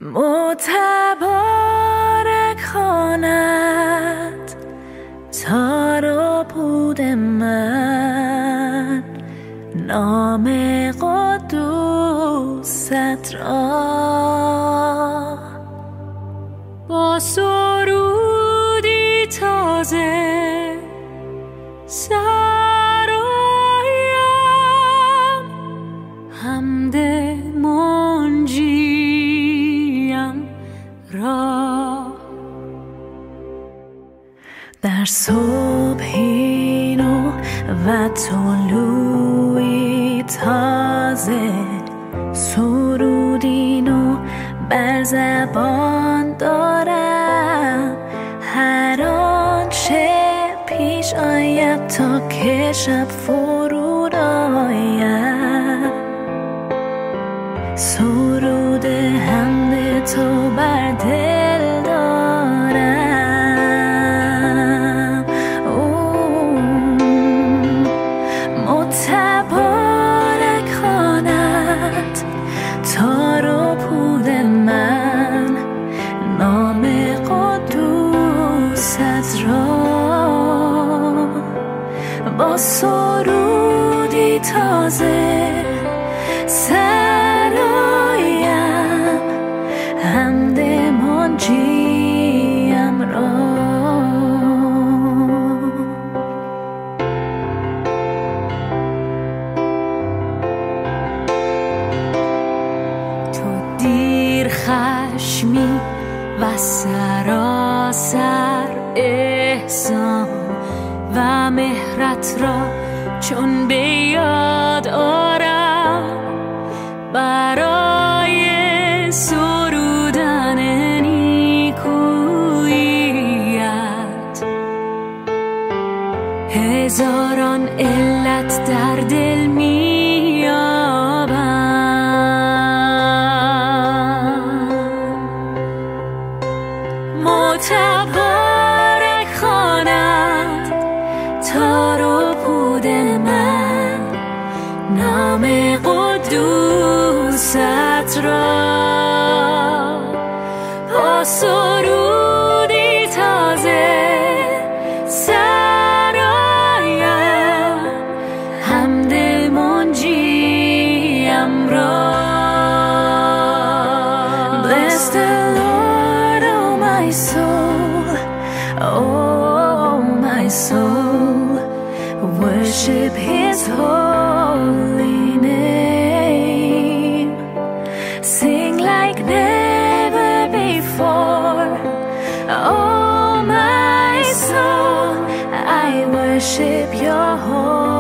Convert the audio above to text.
متبارک خواند تار و پود من، نام قدوست را. با سرودی تازه سرایم، حمد منجیم را. در صبحی نو و طلوعی تازه، سرودی نو بر زبان دارم. هر آنچه پیش آید تا که شب فرود آید، سرود حمد تو بر دل دارم. متبارک خواند تار و پود من، نام قدوست را. با سرودی تازه سرایم، حمد منجیم را. تو دیر خشمی و سراسر احسان و مهرت را چون به یاد آرم، برای سرودن نیکوییت هزاران علت در دل می‌یابم. متبارک خواند تار و پود من، نام قدوست را. با سرودی تازه سرایم، حمد منجیم را. Bless the Lord, oh my soul, oh my soul, worship His holy name. Sing like never before, oh my soul, I worship your holy name.